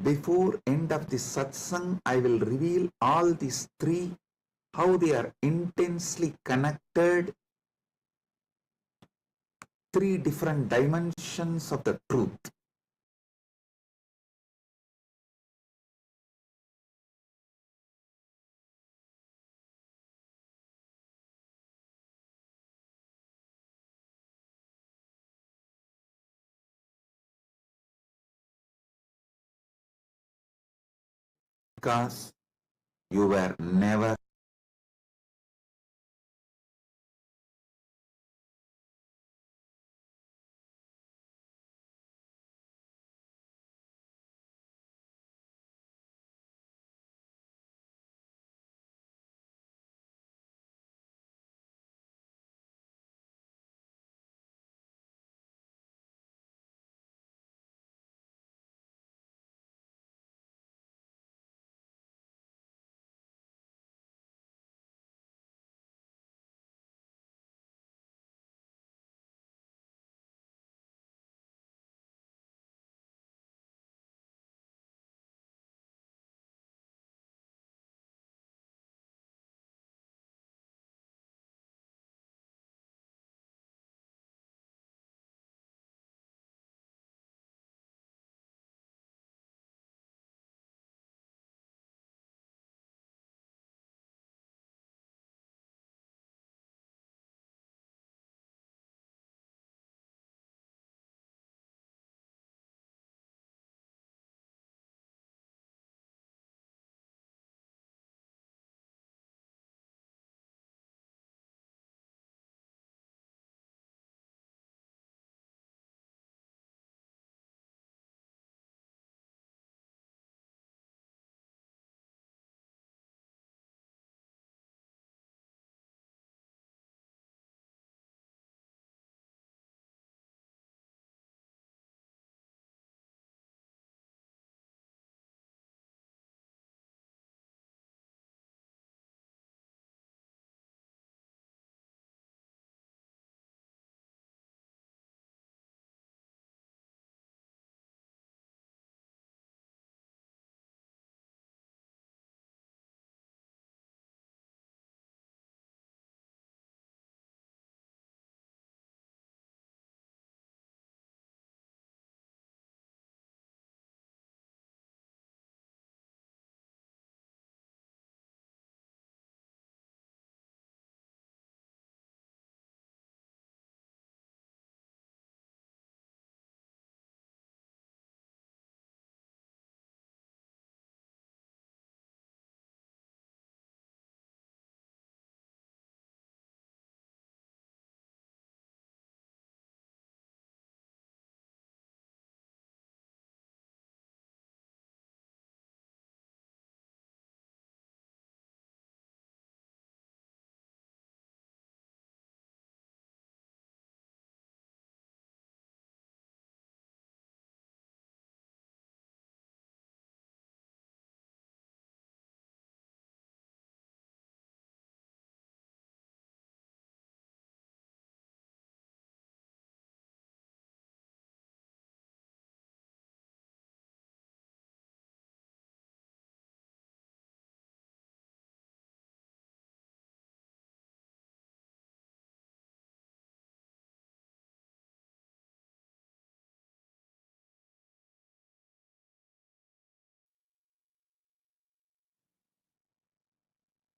before end of the satsang, I will reveal all these three, how they are intensely connected, three different dimensions of the truth. Because you were never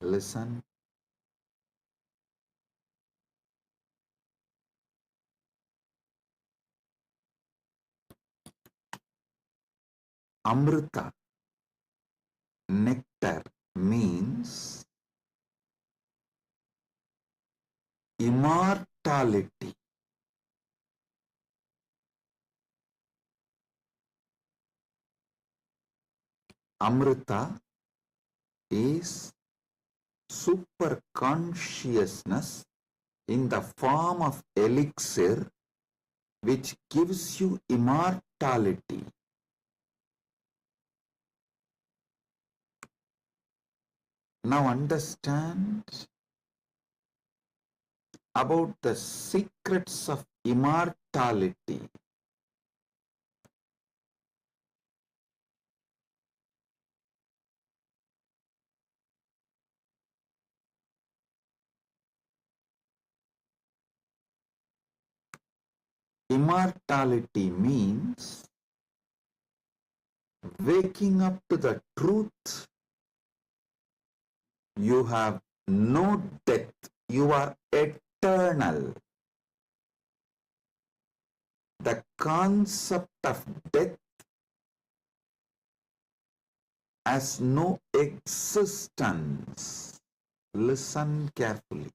listen. Amrita, nectar, means immortality. Amrita is super consciousness in the form of elixir which gives you immortality. Now understand about the secrets of immortality. Immortality means waking up to the truth. You have no death. You are eternal. The concept of death has no existence. Listen carefully.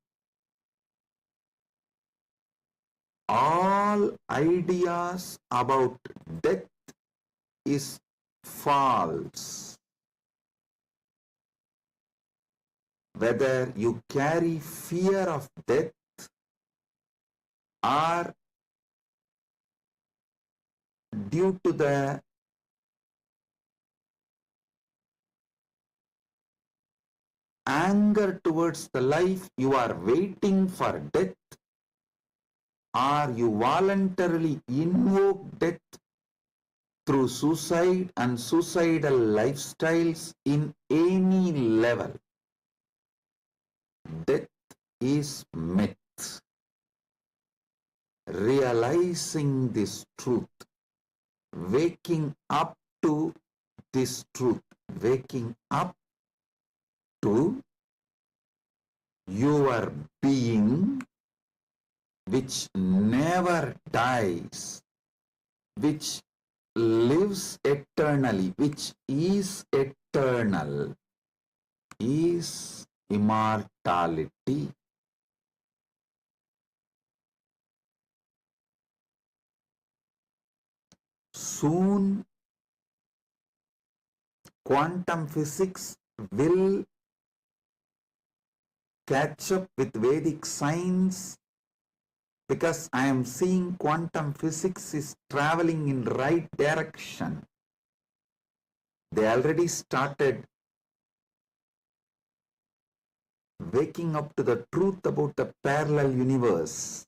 All ideas about death is false. Whether you carry fear of death or due to the anger towards the life, you are waiting for death, or you voluntarily invoke death through suicide and suicidal lifestyles in any level. Death is myth. Realizing this truth, waking up to this truth, waking up to your being which never dies, which lives eternally, which is eternal, is immortality. Soon, quantum physics will catch up with Vedic science, because I am seeing quantum physics is traveling in right direction. They already started waking up to the truth about the parallel universe.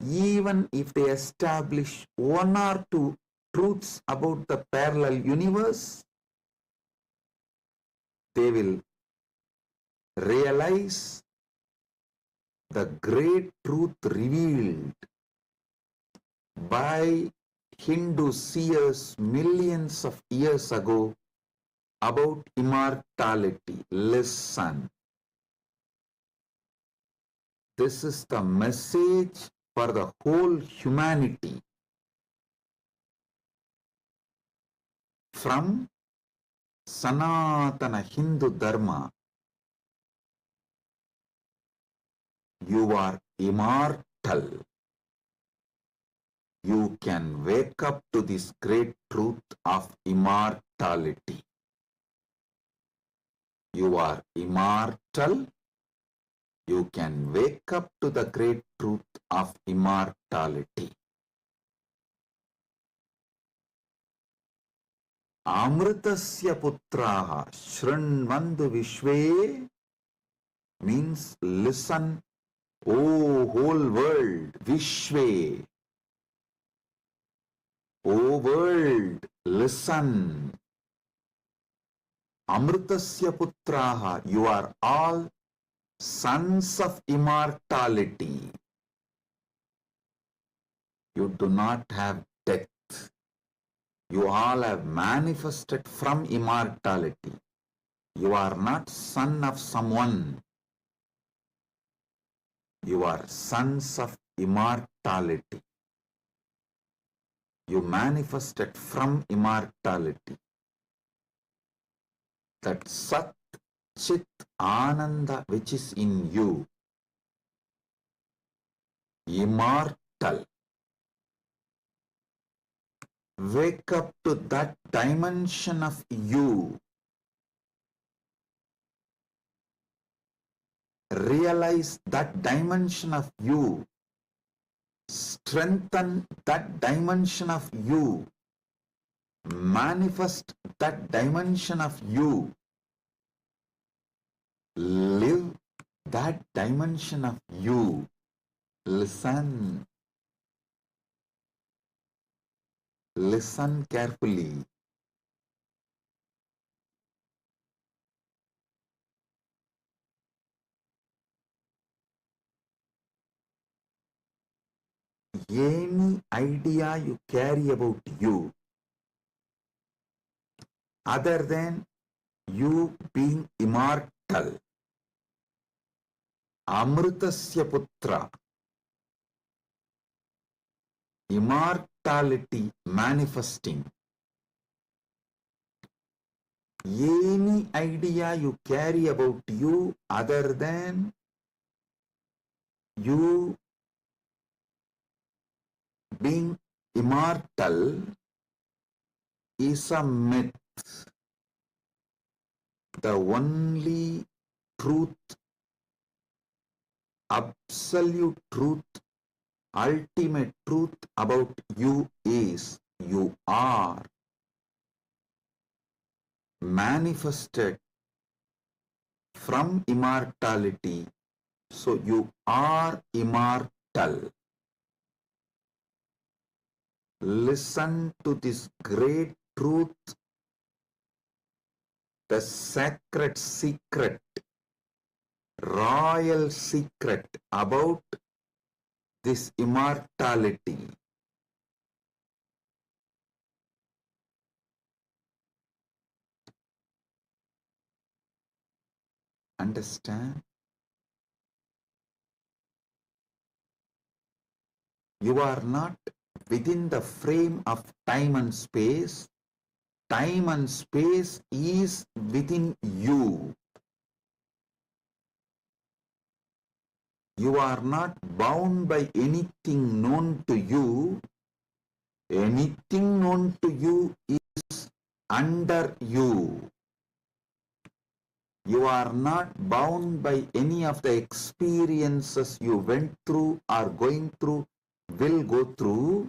Even if they establish one or two truths about the parallel universe, they will realize the great truth revealed by Hindu seers millions of years ago about immortality. Listen. This is the message for the whole humanity. From Sanatana Hindu Dharma, you are immortal. You can wake up to this great truth of immortality. You are immortal. You can wake up to the great truth of immortality. Amritasya putraha shrinvandu vishve means listen, O whole world, vishve. O world, listen. Amritasya putraha, you are all sons of immortality. You do not have death. You all have manifested from immortality. You are not son of someone. You are sons of immortality. You manifested from immortality. That Sat Chit Ananda which is in you, immortal. Wake up to that dimension of you. Realize that dimension of you. Strengthen that dimension of you. Manifest that dimension of you. Live that dimension of you. Listen. Listen carefully. any idea you carry about you other than you being immortal, Amritasya Putra, immortality manifesting, any idea you carry about you other than you being immortal is a myth. The only truth, absolute truth, ultimate truth about you is you are manifested from immortality. So you are immortal. Listen to this great truth, the sacred secret, royal secret about this immortality. Understand? You are not within the frame of time and space. Time and space is within you. You are not bound by anything known to you. Anything known to you is under you. You are not bound by any of the experiences you went through, are going through, will go through.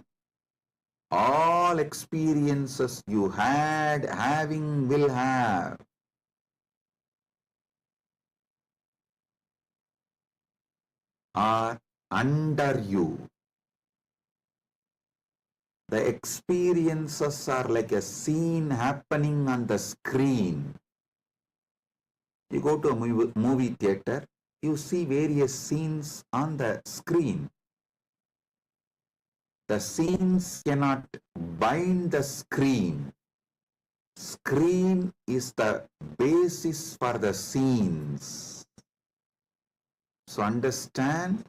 All experiences you had, having, will have are under you. The experiences are like a scene happening on the screen. You go to a movie theater, you see various scenes on the screen. The scenes cannot bind the screen. Screen is the basis for the scenes. So understand,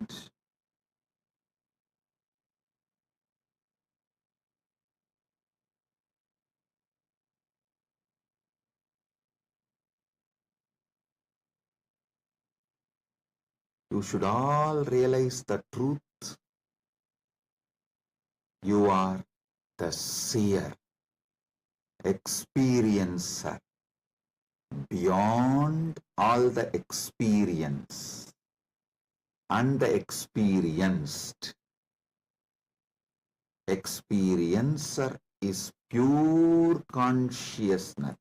you should all realize the truth. You are the seer, experiencer, beyond all the experience and the experienced. Experiencer is pure consciousness,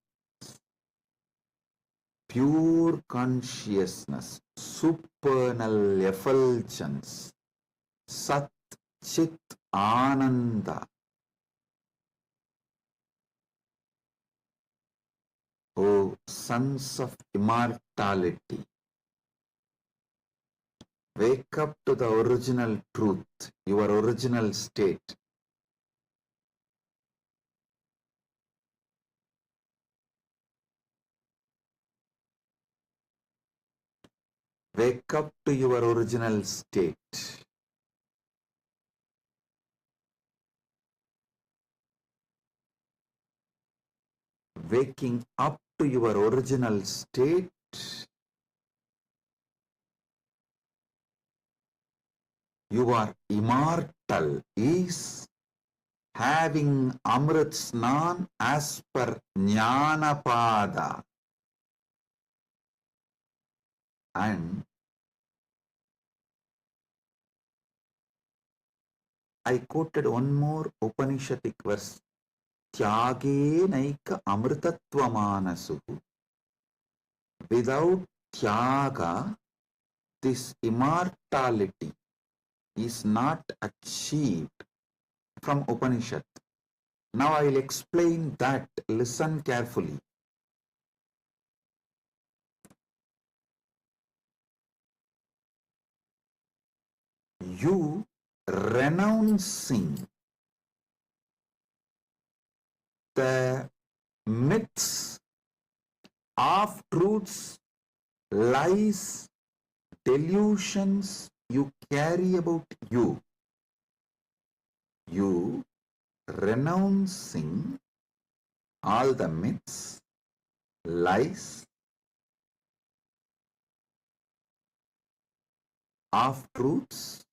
supernal effulgence, Sat Chit Ananda. O sons of immortality, wake up to the original truth, your original state. Wake up to your original state. Waking up to your original state you are immortal is having Amrit Snan as per Jnanapada. And I quoted one more Upanishadic verse. Tyage naika amritatvamanasu. Without tyaga, this immortality is not achieved from Upanishad. Now I will explain that. Listen carefully. You renouncing the myths, half truths, lies, delusions you carry about you. You renouncing all the myths, lies, half truths,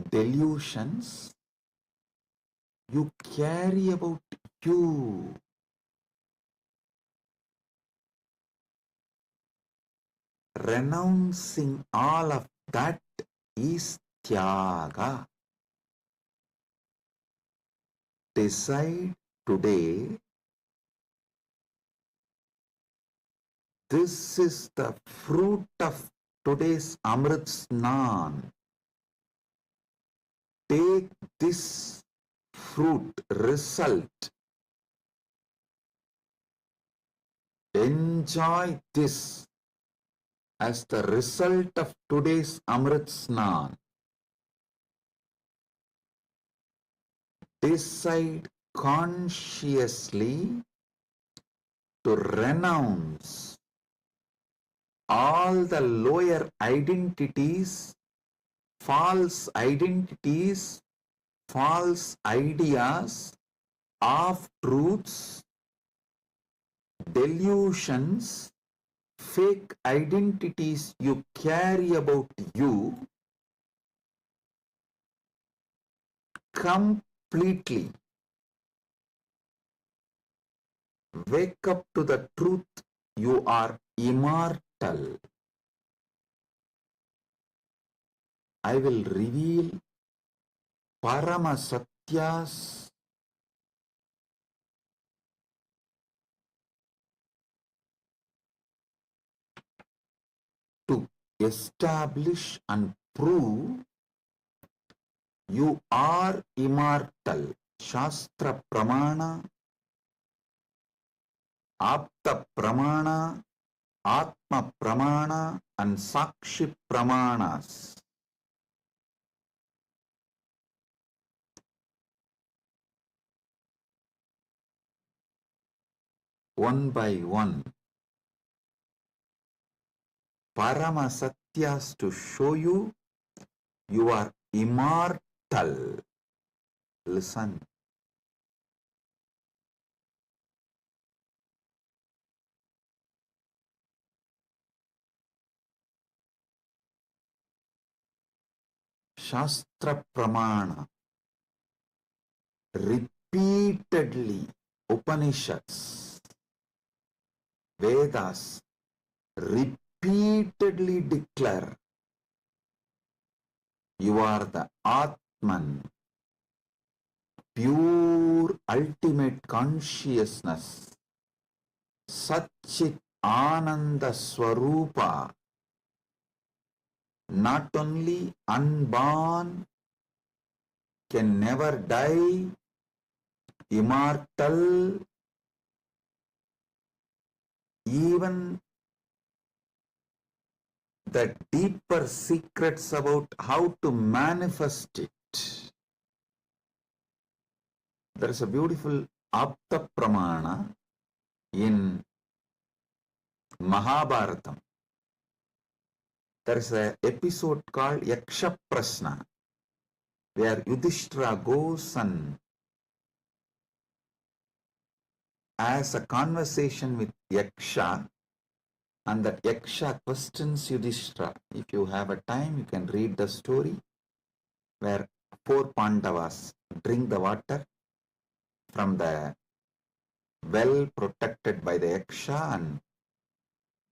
delusions you carry about you. Renouncing all of that is tyaga. Decide today, this is the fruit of today's Amrit Snan. Take this fruit, result, enjoy this as the result of today's Amrit Snan. Decide consciously to renounce all the lower identities, false ideas, half truths, delusions, fake identities you carry about you completely. Wake up to the truth, you are immortal. I will reveal Paramasatyas to establish and prove you are immortal. Shastra Pramana, Apta Pramana, Atma Pramana and Sakshi Pramanas. One by one, Paramasatyas to show you you are immortal. Listen. Shastra Pramana, repeatedly Upanishads, Vedas repeatedly declare you are the Atman, pure ultimate consciousness, Satchit Ananda Swarupa, not only unborn, can never die, immortal, even the deeper secrets about how to manifest it. There is a beautiful Apta Pramana in Mahabharatam. There is an episode called Yaksha Prasna, where Yudhishthira goes and has a conversation with Yaksha, and that Yaksha questions Yudhishthira. If you have a time, you can read the story where 4 Pandavas drink the water from the well protected by the Yaksha, and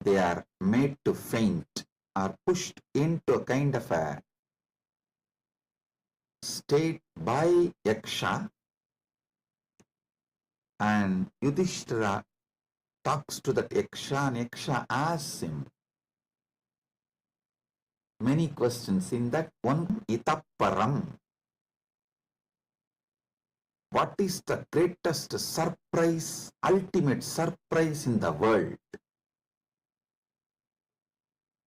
they are made to faint, are pushed into a kind of a state by Yaksha, and Yudhishthira talks to that Yaksha, and Yaksha asks him many questions. In that one, Itaparam, what is the greatest surprise, ultimate surprise in the world?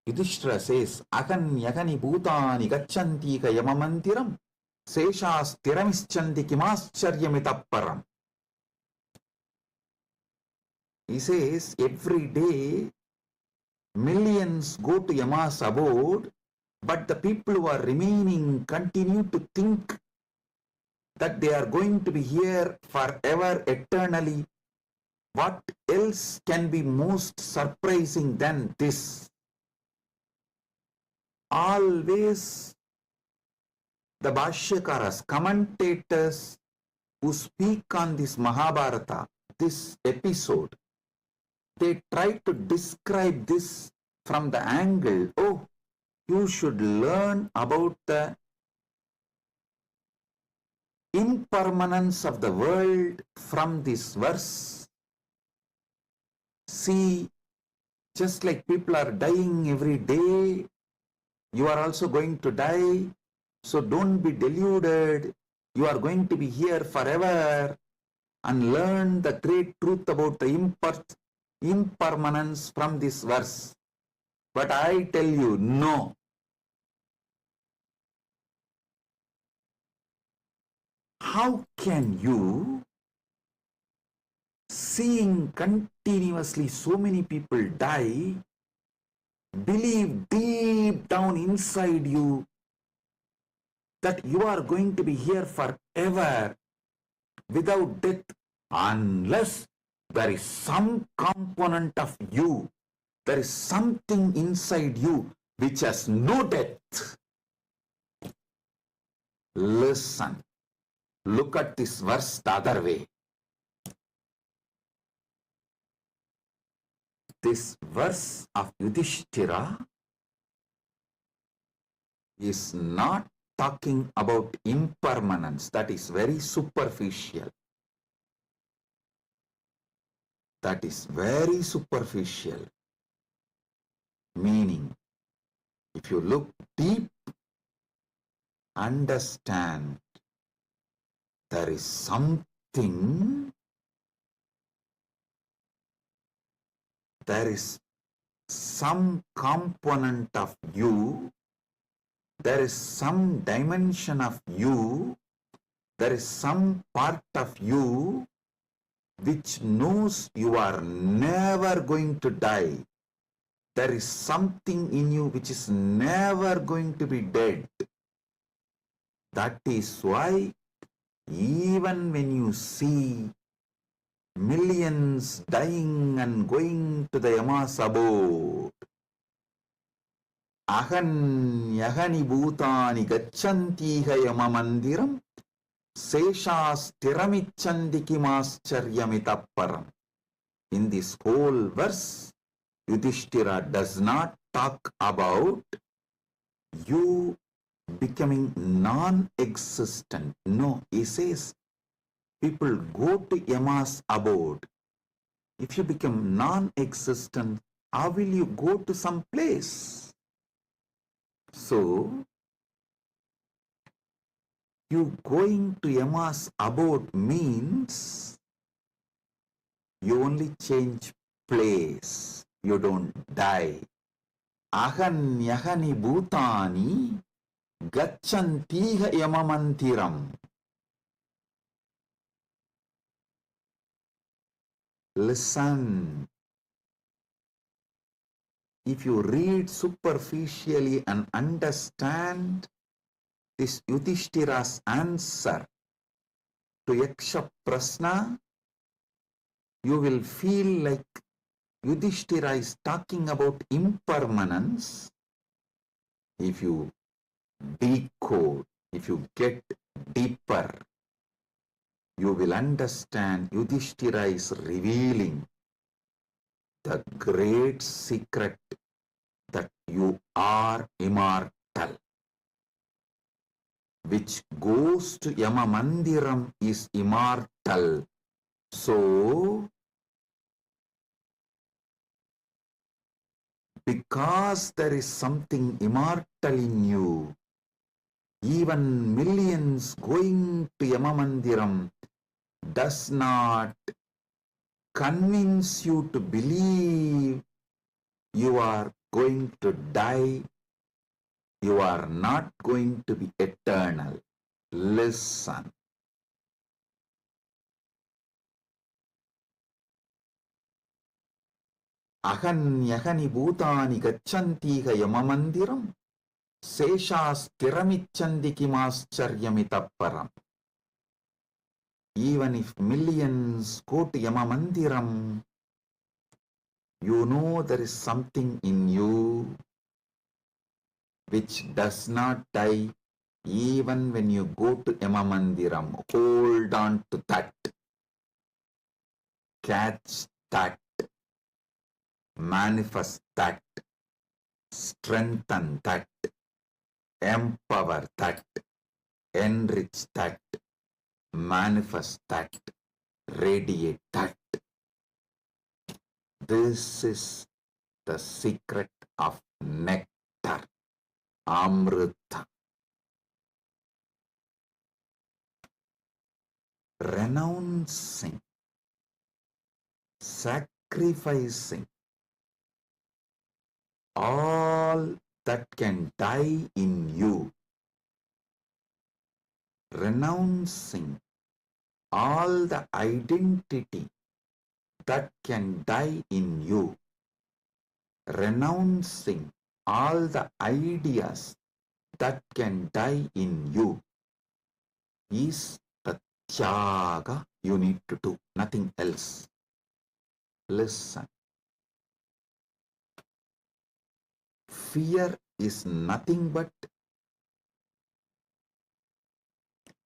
Yudhishthira says, Agan yagani bhutani gachanti ka yamamantiram seshas tiramischanti kimascharyamitapparam. He says, every day millions go to Yama's abode, but the people who are remaining continue to think that they are going to be here forever, eternally. What else can be most surprising than this? Always the Bhashyakaras, commentators who speak on this Mahabharata, this episode, they try to describe this from the angle, oh, you should learn about the impermanence of the world from this verse. See, just like people are dying every day, you are also going to die. So don't be deluded. You are going to be here forever, and learn the great truth about the impermanence from this verse. But I tell you, no. How can you, seeing continuously so many people die, believe deep down inside you that you are going to be here forever without death, unless there is some component of you, there is something inside you which has no death? Listen, look at this verse the other way. This verse of Yudhishthira is not talking about impermanence. That is very superficial. That is very superficial. Meaning, if you look deep, understand there is something, there is some component of you, there is some dimension of you, there is some part of you which knows you are never going to die. There is something in you which is never going to be dead. That is why even when you see millions dying and going to the Yama's abode, Ahan yagani bhutani gachantiha yamamandiram seshas tiramichandi kimascharyamitapparam. In this whole verse, Yudhishthira does not talk about you becoming non-existent. No, he says people go to Yama's abode. If you become non-existent, how will you go to some place? So, you going to Yama's abode means you only change place. You don't die. Ahan yagani bhutani gachantiha yamamantiram. Listen. If you read superficially and understand this Yudhishthira's answer to Yaksha Prasna, you will feel like Yudhishthira is talking about impermanence. If you decode, if you get deeper, you will understand Yudhishthira is revealing the great secret that you are immortal. Which goes to Yama Mandiram is immortal. So, because there is something immortal in you, even millions going to Yama Mandiram does not convince you to believe you are going to die. You are not going to be eternal. Listen. Ahanyahani bhutani gachantiha yamamandiram seshasthiramichandi kimascharyamitapparam. Even if millions go to Yamamandiram, you know there is something in you which does not die even when you go to Yamamandiram. Hold on to that. Catch that. Manifest that. Strengthen that. Empower that. Enrich that. Manifest that. Radiate that. This is the secret of nectar, Amrita. Renouncing, sacrificing all that can die in you. Renouncing all the identity that can die in you. Renouncing all the ideas that can die in you is the tyaga you need to do, nothing else. Listen. Fear is nothing but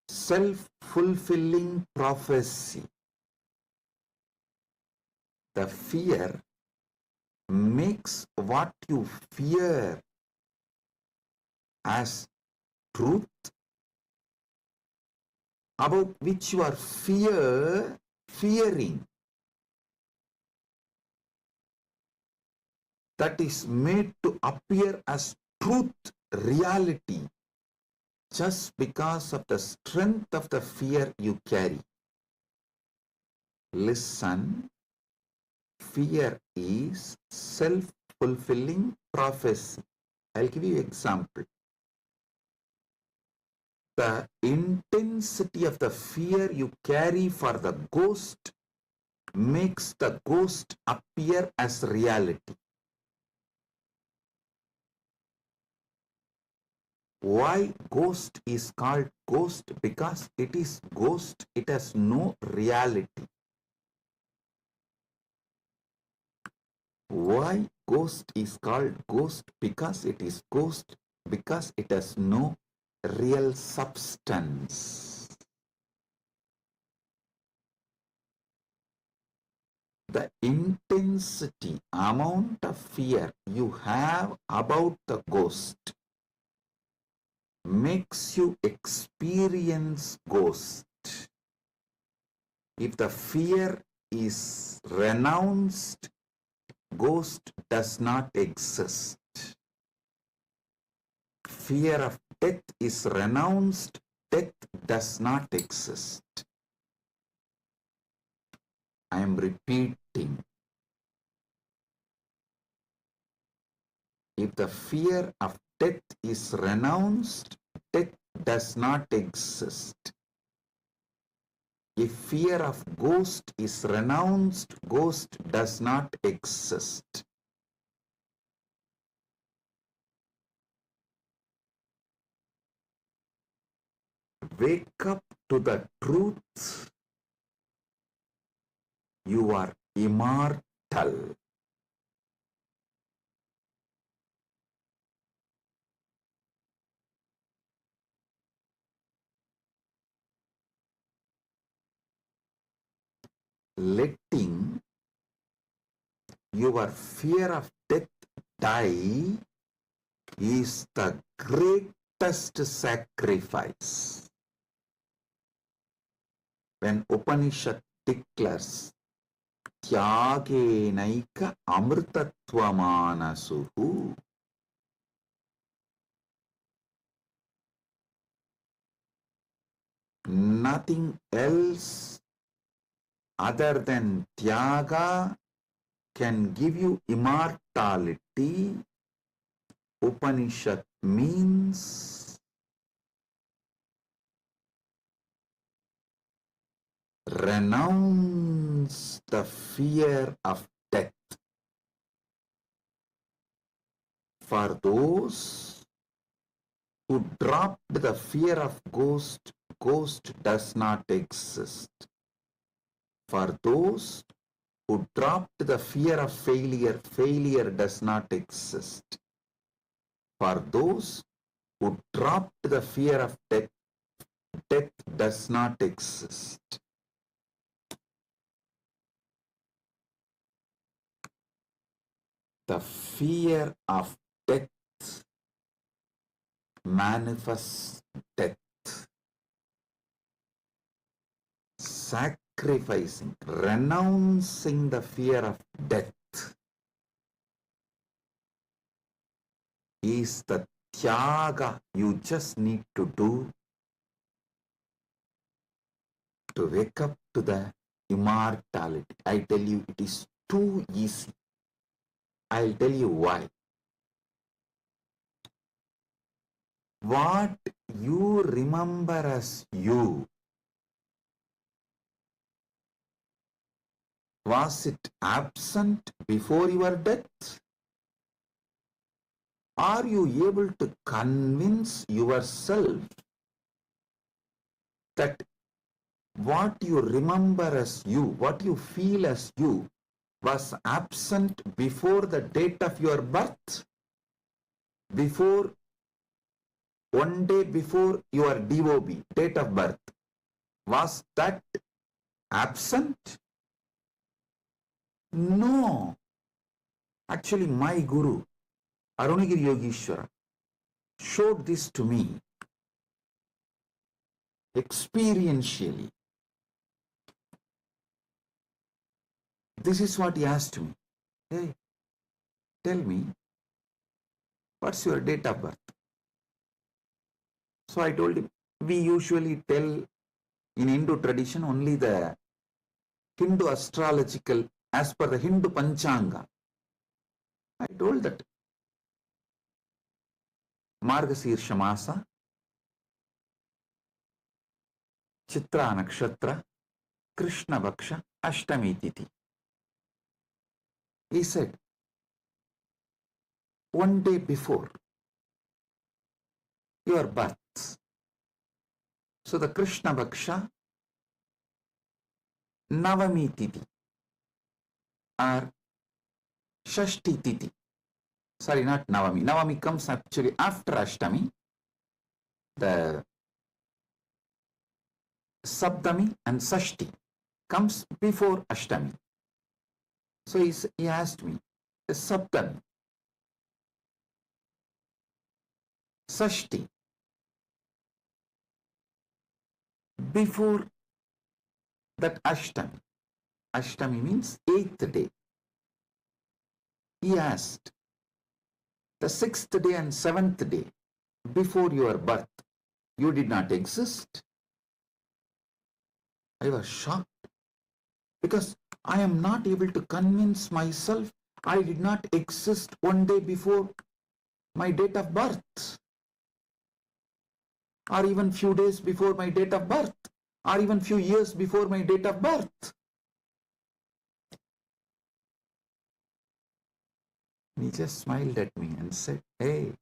self-fulfilling prophecy. The fear makes what you fear as truth, about which you are fearing. That is made to appear as truth, reality, just because of the strength of the fear you carry. Listen, fear is self-fulfilling prophecy. I'll give you an example. The intensity of the fear you carry for the ghost makes the ghost appear as reality. Why ghost is called ghost? Because it is ghost, it has no reality. Why ghost is called ghost? Because it is ghost, because it has no real substance. The intensity, amount of fear you have about the ghost makes you experience ghost. If the fear is renounced, ghost does not exist. Fear of death is renounced, death does not exist. I am repeating. If the fear of death is renounced, death does not exist. If fear of ghost is renounced, ghost does not exist. Wake up to the truth. You are immortal. Letting your fear of death die is the greatest sacrifice. When Upanishad declares Tyagenaika amritatvamānasuhu, nothing else other than Tyaga can give you immortality, Upanishad means renounce the fear of death. For those who dropped the fear of ghost, ghost does not exist. For those who dropped the fear of failure, failure does not exist. For those who dropped the fear of death, death does not exist. The fear of death manifests death. Sacrificing, renouncing the fear of death is the tyaga you just need to do to wake up to the immortality. I tell you, it is too easy. I'll tell you why. What you remember as you, was it absent before your death? Are you able to convince yourself that what you remember as you, what you feel as you, was absent before the date of your birth? Before, one day before your DOB, date of birth, was that absent? No. Actually, my Guru, Arunagiri Yogeshwara, showed this to me experientially. This is what he asked me. Hey, tell me, what's your date of birth? So I told him, we usually tell in Hindu tradition only the Hindu astrological, as per the Hindu Panchanga. I told that Margasirsha Masa, Chitra Nakshatra, Krishna Vaksha, Ashtami Titi. He said, one day before your birth. So the Krishna Vaksha, Navami Titi, or Shashti Titi. Sorry, not Navami. Navami comes actually after Ashtami. The Saptami and Sashti comes before Ashtami. So he asked me, the Saptami, Sashti, before that Ashtami. Ashtami means 8th day. He asked, the 6th day and 7th day before your birth, you did not exist? I was shocked because I am not able to convince myself I did not exist one day before my date of birth, or even few days before my date of birth, or even few years before my date of birth. He just smiled at me and said, hey,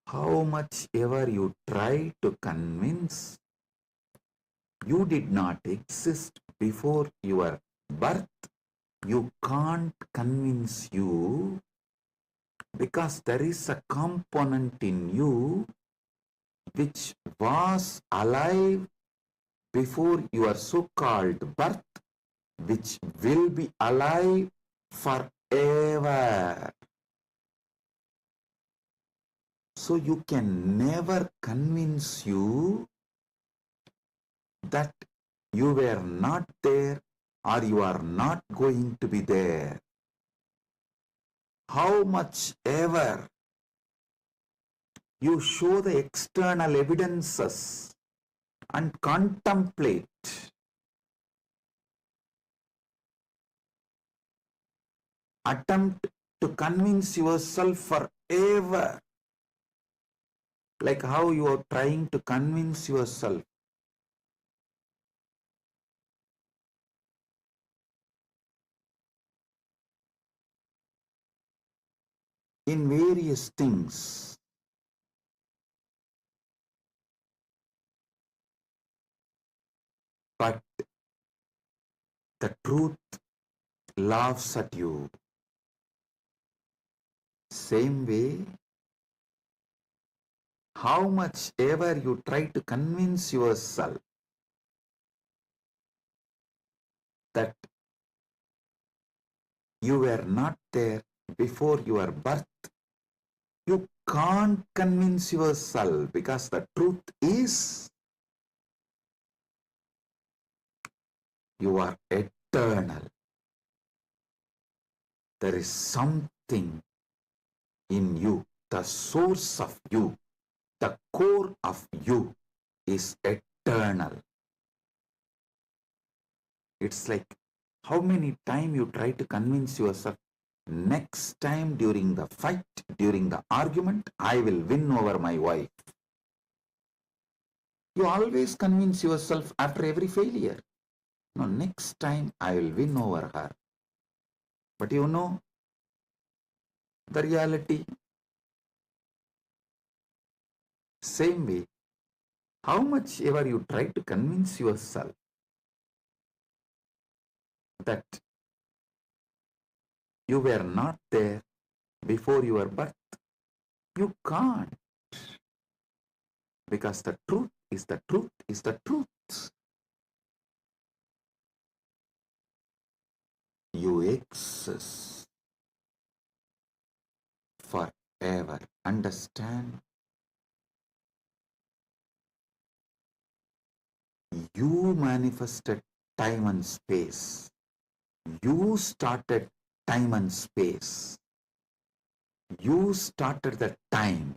how much ever you try to convince, you did not exist before your birth, you can't convince you, because there is a component in you which was alive before your so-called birth, which will be alive forever. So you can never convince you that you were not there or you are not going to be there. How much ever you show the external evidences and contemplate, attempt to convince yourself forever. Like how you are trying to convince yourself in various things. But the truth laughs at you. Same way, how much ever you try to convince yourself that you were not there before your birth, you can't convince yourself, because the truth is you are eternal. There is something in you, the source of you, the core of you is eternal. It's like how many times you try to convince yourself, next time during the fight, during the argument, I will win over my wife. You always convince yourself after every failure. No, next time I will win over her. But you know, the reality, same way, how much ever you try to convince yourself that you were not there before your birth, you can't. Because the truth is the truth is the truth. You exist forever. Understand? You manifested time and space. You started time and space. You started the time.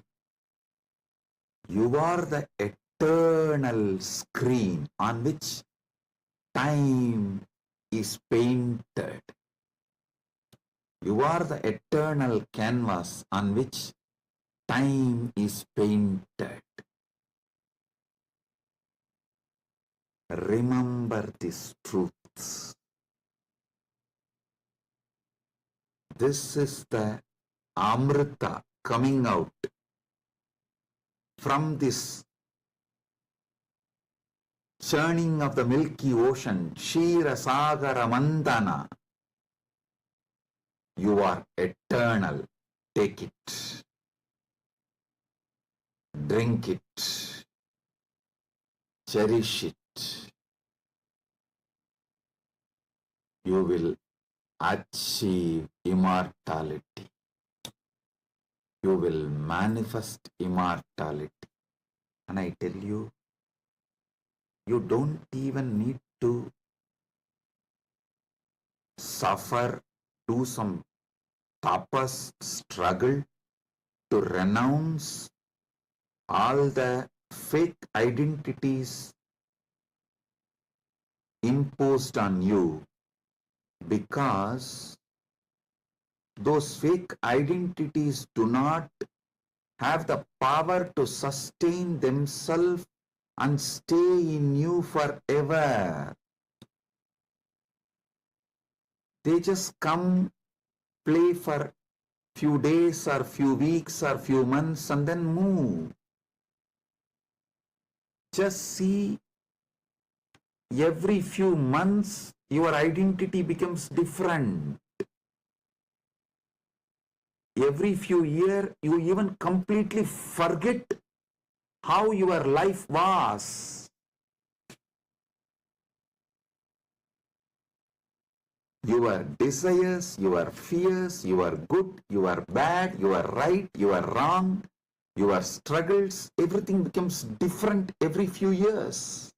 You are the eternal screen on which time is painted. You are the eternal canvas on which time is painted. Remember these truths. This is the Amrita coming out from this churning of the Milky Ocean, Shira Sagara Mandana. You are eternal. Take it. Drink it. Cherish it. You will achieve immortality. You will manifest immortality. And I tell you, you don't even need to suffer, do some tapas, struggle to renounce all the fake identities imposed on you, because those fake identities do not have the power to sustain themselves and stay in you forever. They just come, play for few days or few weeks or few months and then move. Just see, every few months your identity becomes different. Every few years you even completely forget how your life was. Your desires, your fears, you are good, you are bad, you are right, you are wrong, your struggles, everything becomes different every few years.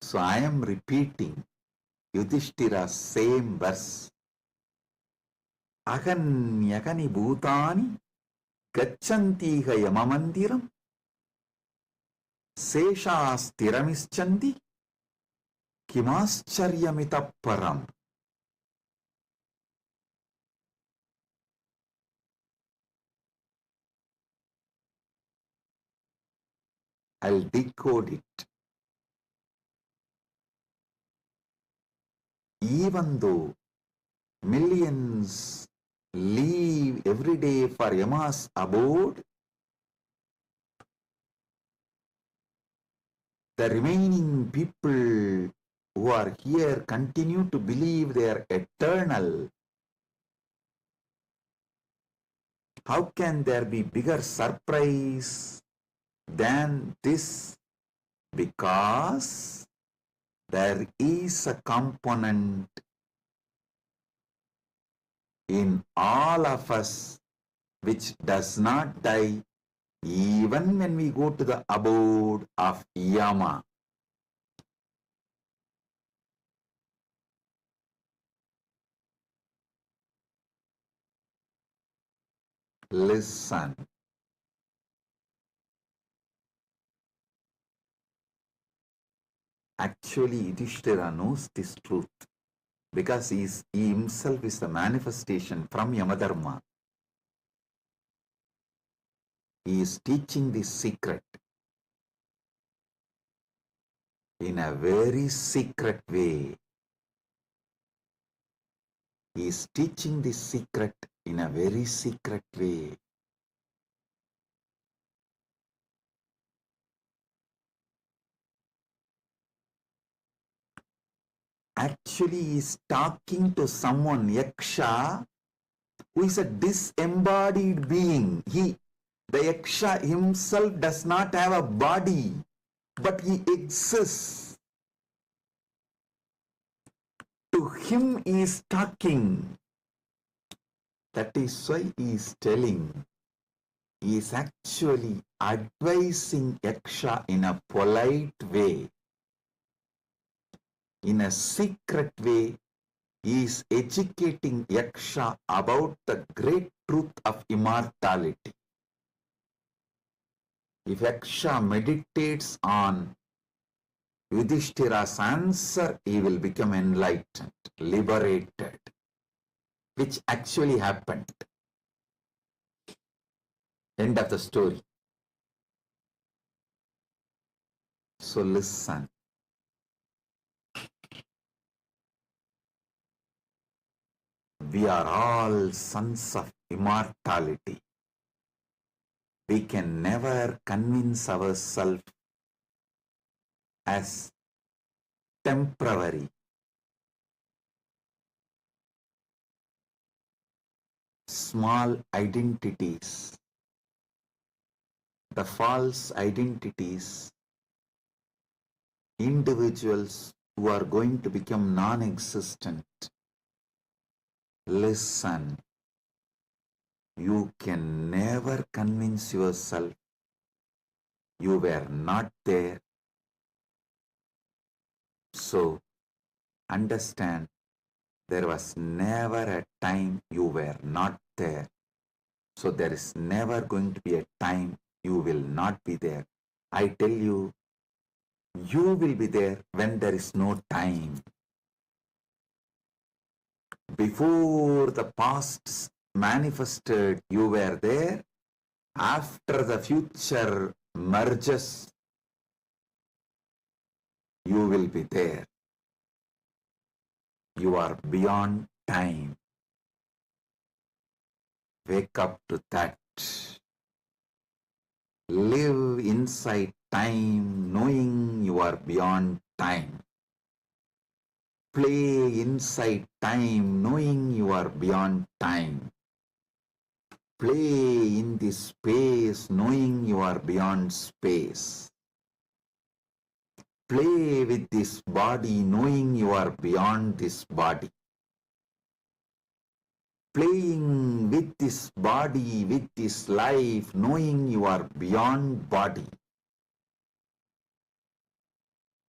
So I am repeating Yudhishthira's same verse. Aganyagani bhutani gachantiha yamamandiram seshastiramischanti kimascharyamitapparam. I'll decode it. Even though millions leave every day for Yama's abode, the remaining people who are here continue to believe they are eternal. How can there be bigger surprise than this? Because there is a component in all of us which does not die even when we go to the abode of Yama. Listen. Actually, Yudhishthira knows this truth because he himself is the manifestation from Yamadharma. He is teaching this secret in a very secret way. He is teaching this secret in a very secret way. Actually, he is talking to someone, Yaksha, who is a disembodied being. The Yaksha himself does not have a body, but he exists. To him he is talking. That is why he is telling. He is actually advising Yaksha in a polite way. In a secret way, he is educating Yaksha about the great truth of immortality. If Yaksha meditates on Yudhishthira's answer, he will become enlightened, liberated, which actually happened. End of the story. So listen. We are all sons of immortality. We can never convince ourselves as temporary. Small identities, the false identities, individuals who are going to become non-existent. Listen, you can never convince yourself you were not there. So, understand, there was never a time you were not there. So, there is never going to be a time you will not be there. I tell you, you will be there when there is no time. Before the past manifested, you were there. After the future merges, you will be there. You are beyond time. Wake up to that. Live inside time, knowing you are beyond time. Play inside time, knowing you are beyond time. Play in this space, knowing you are beyond space. Play with this body, knowing you are beyond this body. Playing with this body, with this life, knowing you are beyond body,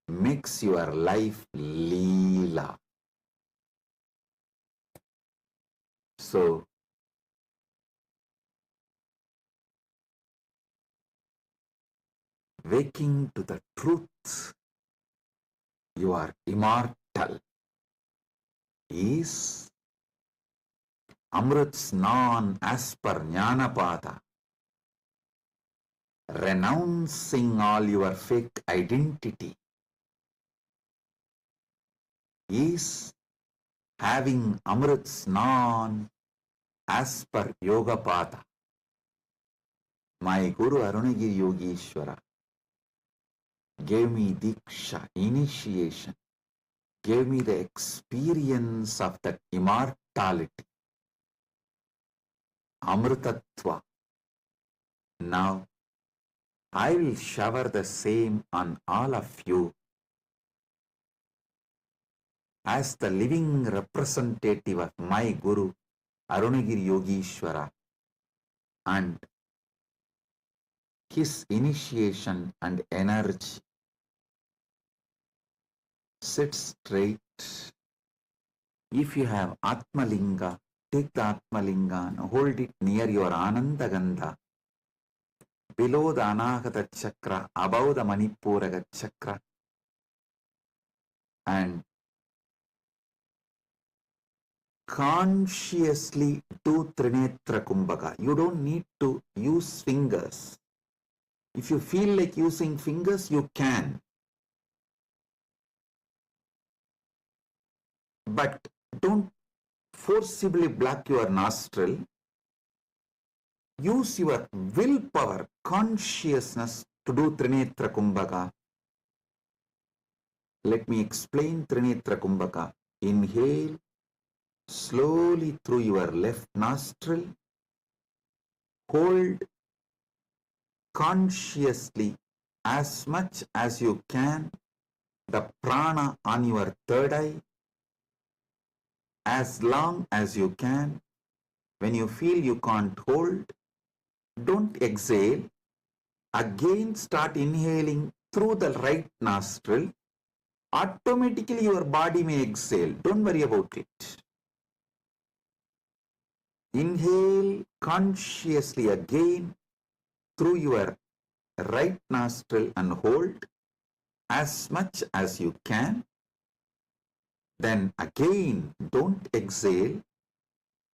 makes your life Leela. So, waking to the truth, you are immortal, is Amrit Snan as per Jnanapada, renouncing all your fake identity, is having Amrit Snan as per Yogapada. My Guru Arunagiri Yogeshwara gave me Daksha, initiation, gave me the experience of that immortality, Amritatva. Now, I will shower the same on all of you as the living representative of my Guru, Arunagiri Yogeshwara, and his initiation and energy. Sit straight. If you have Atmalinga, take the Atmalinga and hold it near your Anandagandha, below the Anahata Chakra, above the Manipuraga Chakra, and consciously do Trinetra Kumbhaka. You don't need to use fingers. If you feel like using fingers, you can. But don't forcibly block your nostril. Use your willpower, consciousness to do Trinetra Kumbhaka. Let me explain Trinetra Kumbhaka. Inhale slowly through your left nostril. Hold consciously as much as you can the prana on your third eye, as long as you can. When you feel you can't hold, don't exhale. Again start inhaling through the right nostril. Automatically your body may exhale. Don't worry about it. Inhale consciously again through your right nostril and hold as much as you can. Then again, don't exhale.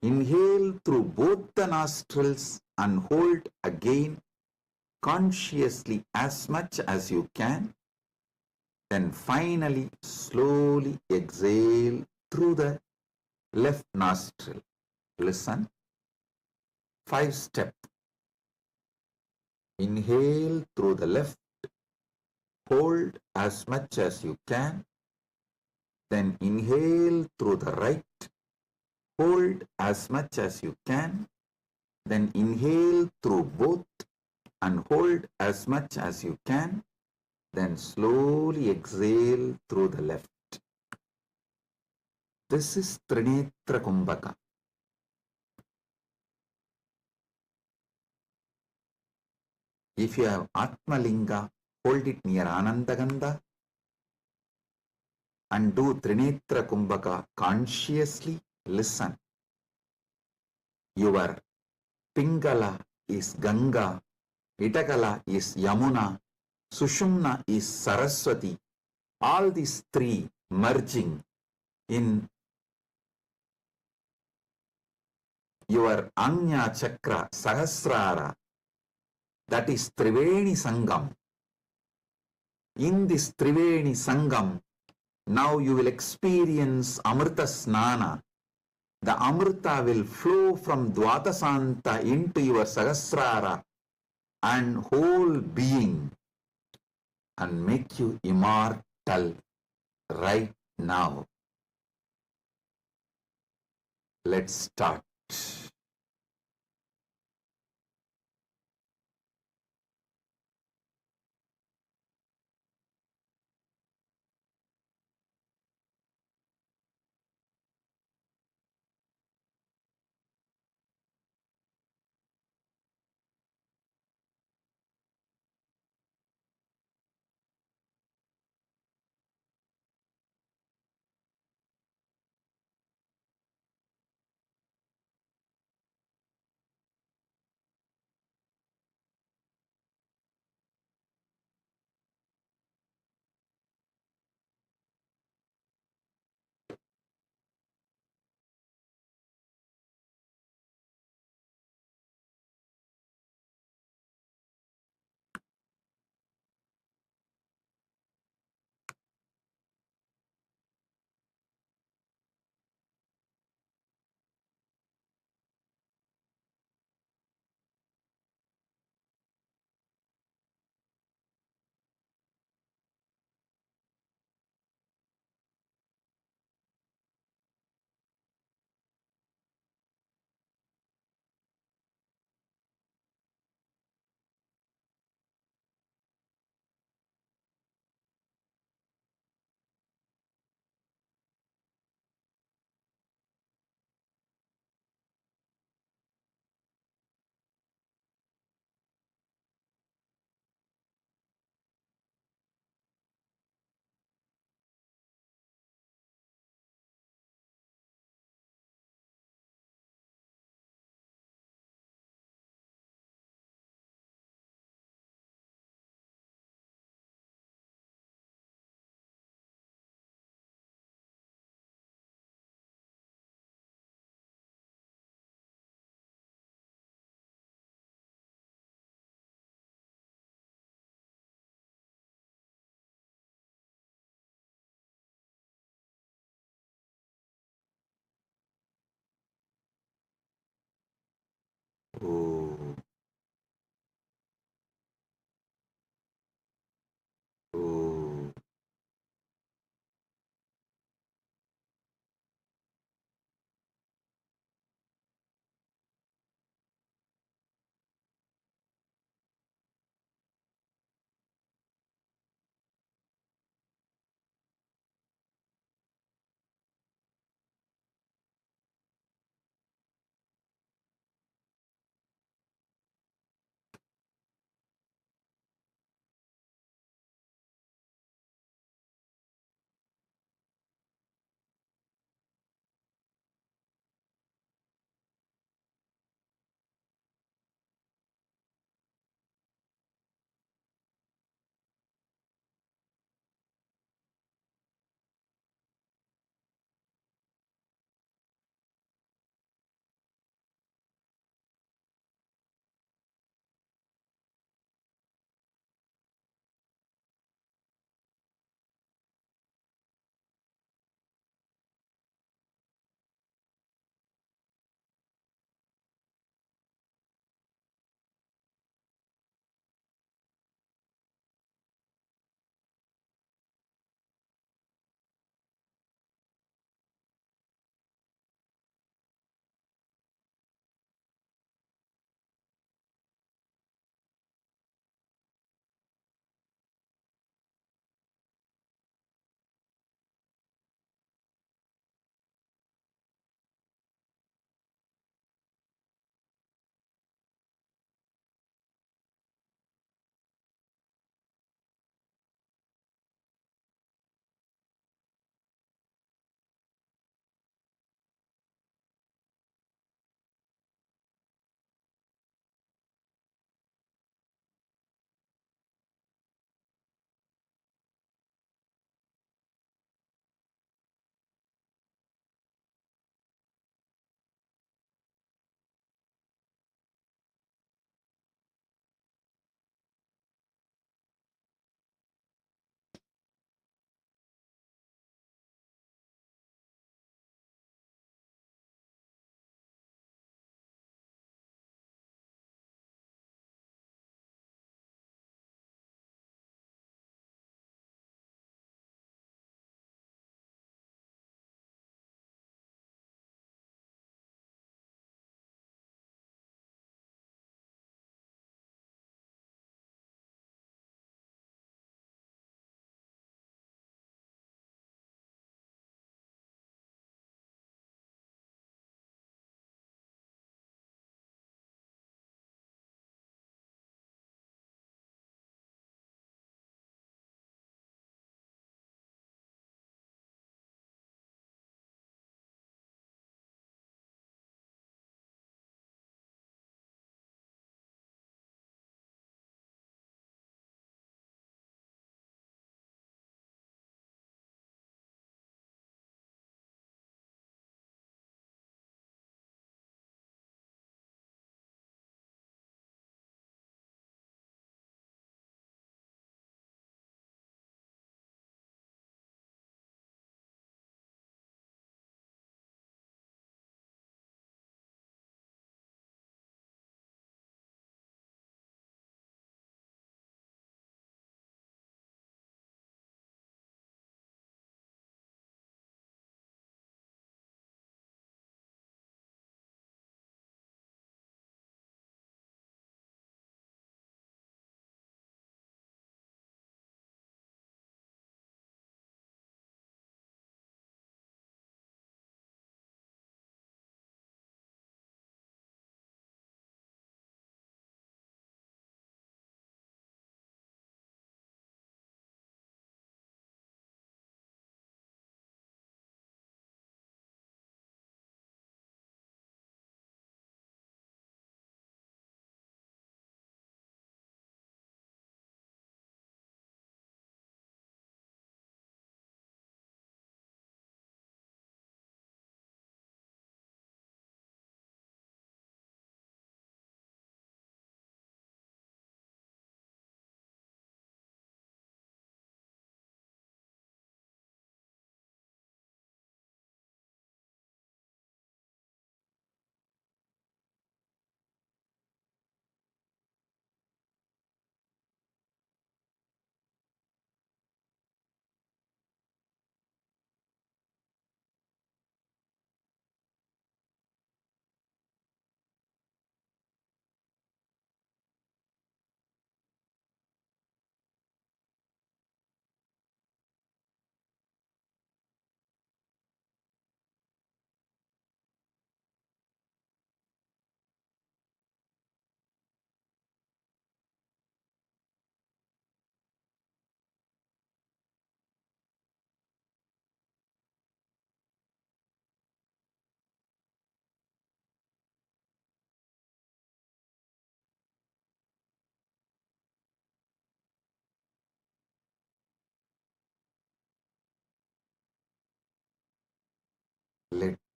Inhale through both the nostrils and hold again consciously as much as you can. Then finally, slowly exhale through the left nostril. Listen. 5-step. Inhale through the left. Hold as much as you can. Then inhale through the right. Hold as much as you can. Then inhale through both and hold as much as you can. Then slowly exhale through the left. This is Trinetra Kumbhaka. If you have Atmalinga, hold it near Anandagandha and do Trinetra Kumbhaka consciously. Listen. Your Pingala is Ganga, Itagala is Yamuna, Sushumna is Saraswati. All these three merging in your Anya Chakra, Sahasrara, that is Triveni Sangam. In this Triveni Sangam, now you will experience Amrita Snana. The Amrita will flow from Dvatasanta into your Sahasrara and whole being and make you immortal right now. Let's start. Oh, oh.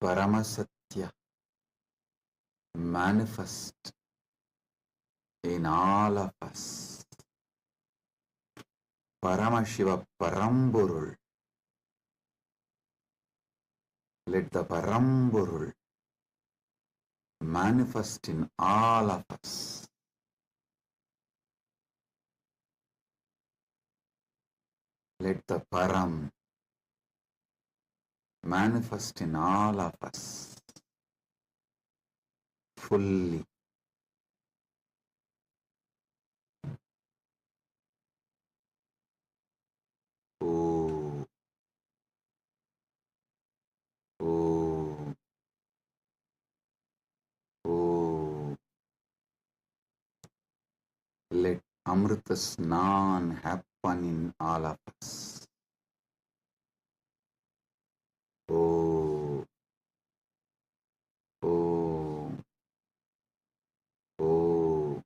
Paramasatya manifest in all of us. Paramashiva Paramburul. Let the Paramburul manifest in all of us. Let the Param manifest in all of us fully. Oh, oh, oh. Let Amrita Snan happen in all of us. Oh, oh, oh.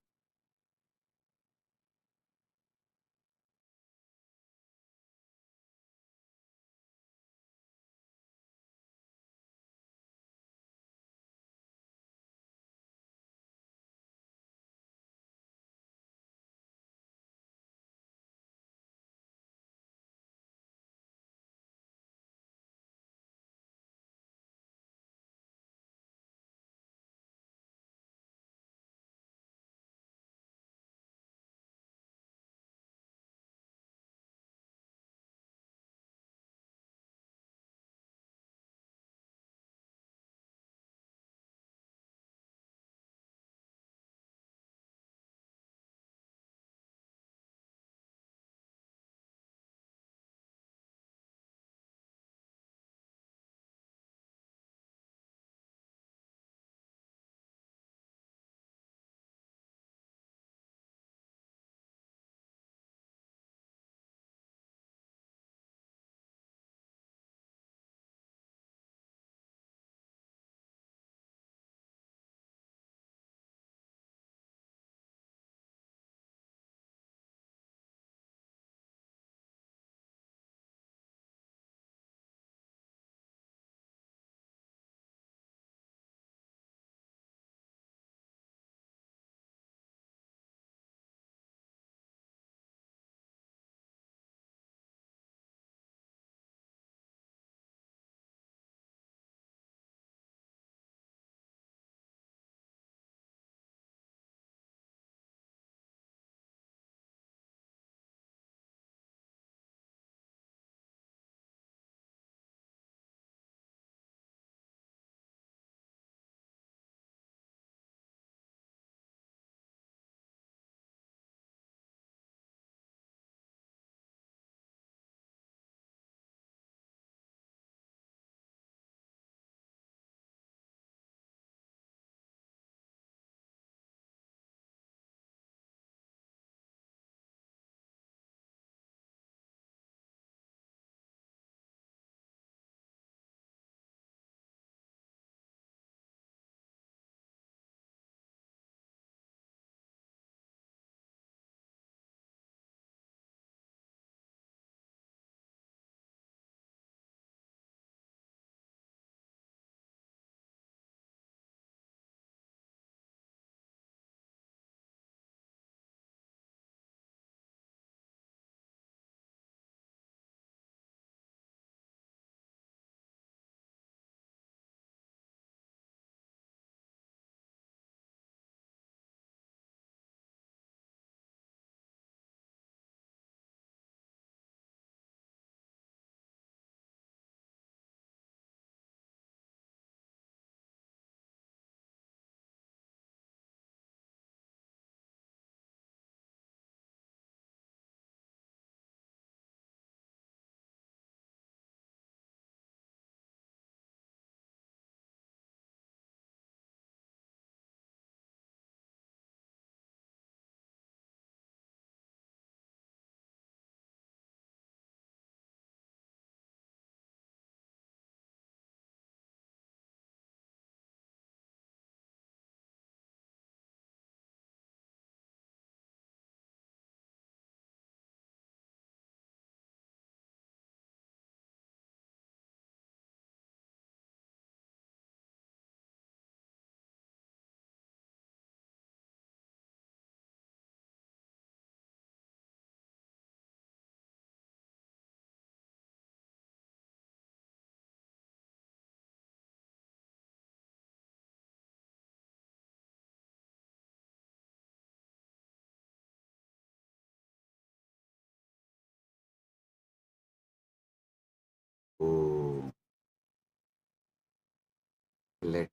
Let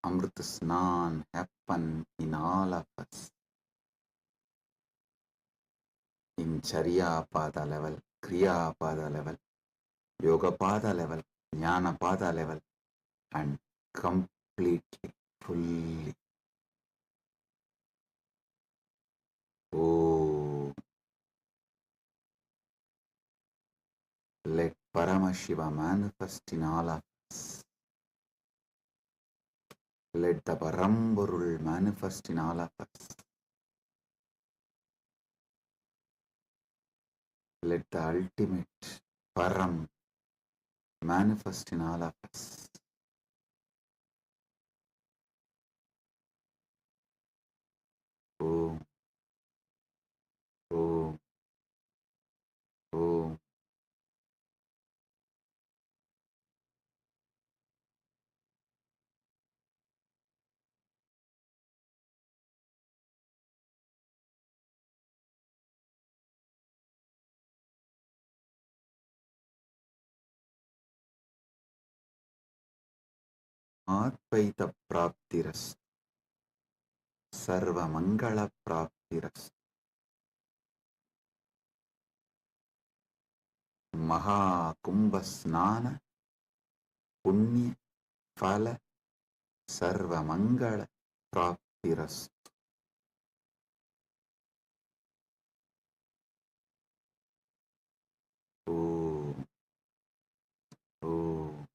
Amrit Snan happen in all of us. In Charya Pada level, Kriya Pada level, Yoga Pada level, Jnana Pada level, and completely, fully. Oh, let Paramashiva manifest in all of us. Let the Paramburul manifest in all of us. Let the ultimate Param manifest in all of us. Oh, oh, oh. Advaita Praptiras, Sarva Mangala Praptiras, Maha Kumbha Snana, Punya Phala, Sarva Mangala Praptiras. Oh, oh,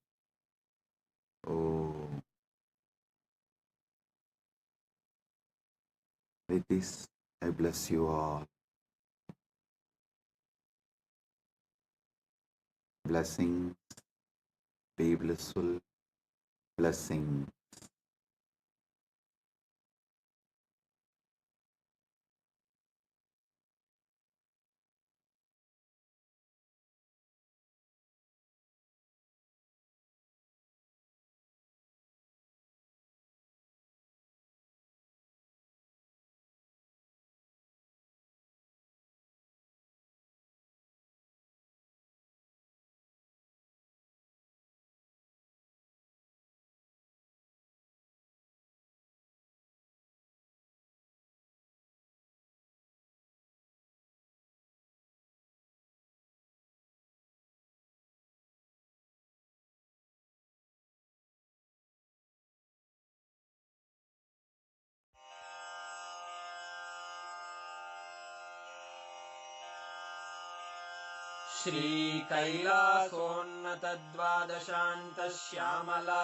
oh. With this, I bless you all. Blessings, be blissful, blessing.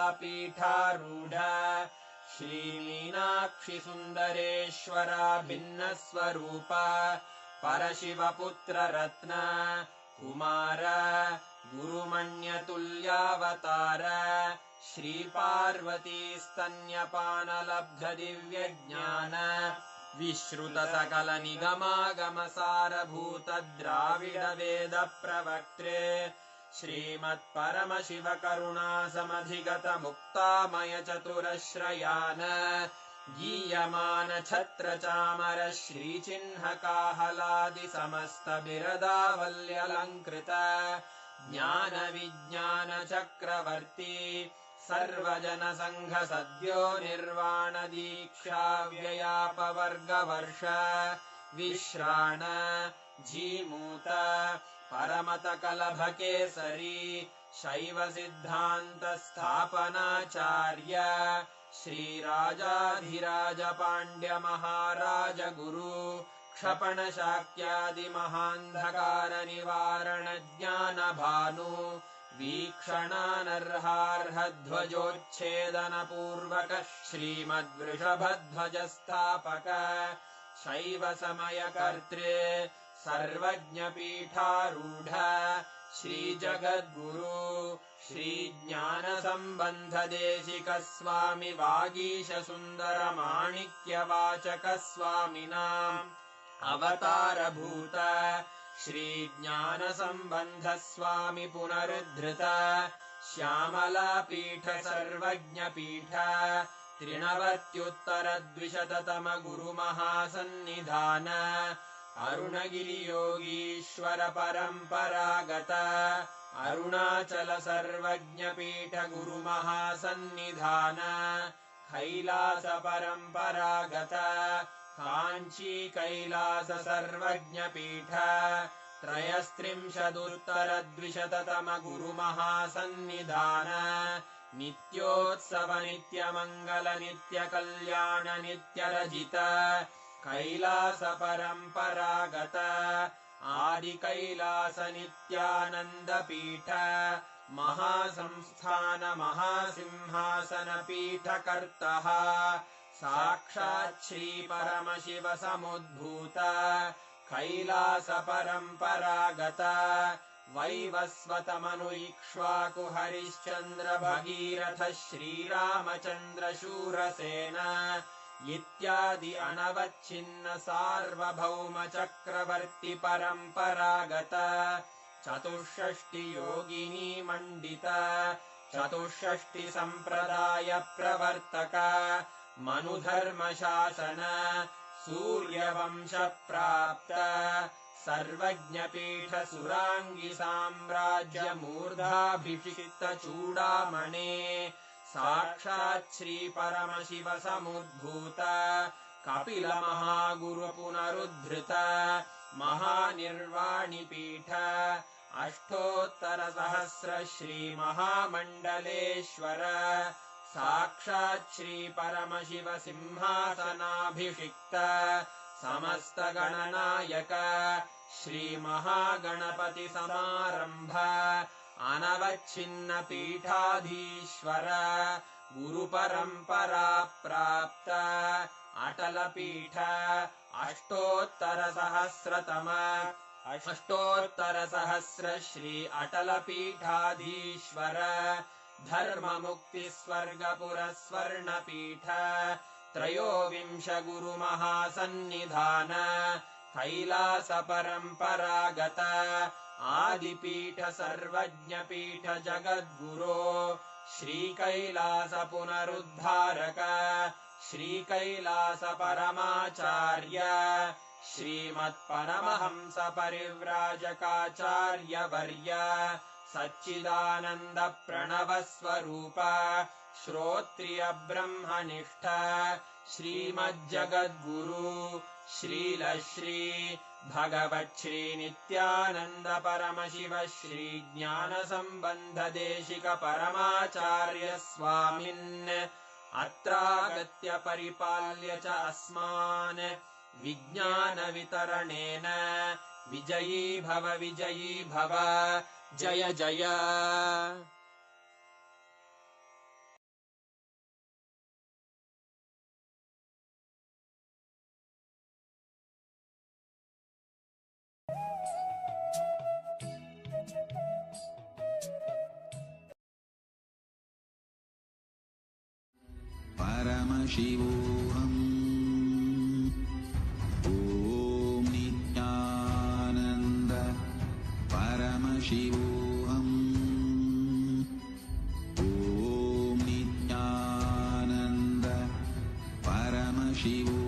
श्रीकैलासोन्नतद्वादशान्तश्यामलापीठारूढ श्रीमीनाक्षिसुन्दरेश्वरा भिन्नस्वरूप परशिवपुत्ररत्न Kumar गुरुमण्यतुल्यावतार श्रीपार्वतीस्तन्यपानलब्धदिव्यज्ञान विश्रुतसकलनिगमागमसारभूतद्राविडवेदप्रवक्त्रे श्रीमत्परमशिवकरुणासमधिगतमुक्तामयचतुरश्रयान् गीयमानछत्रचामर श्रीचिह्नकाहलादिसमस्तबिरदावल्यलङ्कृत ज्ञानविज्ञानचक्रवर्ती सर्वजनसङ्घसद्यो निर्वाणदीक्षाव्ययापवर्गवर्ष विश्राण Jimuta परमतकलभकेसरी शैवसिद्धान्तस्थापनाचार्य श्रीराजाधिराजपाण्ड्यमहाराजगुरु क्षपणशाक्यादिमहान्धकारनिवारणज्ञानभानु वीक्षणानर्हार्हध्वजोच्छेदनपूर्वक श्रीमद्वृषभध्वजस्थापक शैवसमयकर्त्रे सर्वज्ञपीठारूढ श्रीजगद्गुरु श्रीज्ञानसम्बन्धदेशिकस्वामि वागीशसुन्दरमाणिक्यवाचकस्वामिनाम् अवतारभूत श्रीज्ञानसम्बन्धस्वामि पुनरुद्धृत श्यामलापीठ सर्वज्ञपीठ त्रिनवत्युत्तरद्विशततम गुरुमहासन्निधान अरुणगिरियोगीश्वर परम्परागत अरुणाचल सर्वज्ञपीठ गुरुमहासन्निधान कैलास परम्परागत काञ्ची कैलास सर्वज्ञपीठ त्रयस्त्रिंशदुत्तरद्विशततम गुरुमहासन्निधान नित्योत्सव नित्यमङ्गल नित्यकल्याण नित्यरजित कैलास परम्परागत आदिकैलास नित्यानन्दपीठ महासंस्थान महासिंहासन पीठकर्तः साक्षात् श्री परमशिव समुद्भूत कैलास परम्परागत वैवस्वतमनु इक्ष्वाकु हरिश्चन्द्र भगीरथ श्रीरामचन्द्र शूरसेन इत्यादि अनवच्छिन्न सार्वभौम चक्रवर्ति परम्परागत चतुष्षष्टि योगिनी मण्डित चतुष्षष्टि सम्प्रदाय प्रवर्तक मनुधर्म शासन सूर्यवंश प्राप्त सर्वज्ञपीठ सुराङ्गी साम्राज्य मूर्धाभिषिक्त चूडामणे साक्षात् श्री परमशिव समुद्भूत कपिल महागुरु पुनरुद्धृत महानिर्वाणिपीठ अष्टोत्तर सहस्र श्री महामण्डलेश्वर साक्षात् श्री परमशिव सिंहासनाभिषिक्त समस्त गणनायक श्री महागणपति समारंभ अनवच्छिन्न पीठाधीश्वर गुरु परंपरा प्राप्त अटल पीठ अष्टोत्तर सहस्र श्री अटल पीठाधीश्वर धर्म मुक्ति स्वर्गपुर स्वर्ण पीठ त्रयोविंश गुरु महासन्निधान कैलास परम्परागत आदिपीठ सर्वज्ञपीठ जगद्गुरो श्री कैलास पुनरुद्धारक श्री कैलास परमाचार्य श्रीमत्परमहंस परिव्राजकाचार्य वर्य सच्चिदानंद प्रणव स्वरूप श्रोत्रिय ब्रह्मनिष्ठ श्रीमज्जगद्गुरु श्रील श्री भगवत् श्री नित्यानंद परमशिव श्री ज्ञान संबंध देशिक परमाचार्य स्वामिन् अत्रागत्य परिपाल्य च अस्मान् विज्ञान वितरणेन विजयी भव जय जय। परमशिवोऽहम् ॐ नित्यानन्द परमशिवोऽहम् ॐ नित्यानन्द परमशिवोऽहम्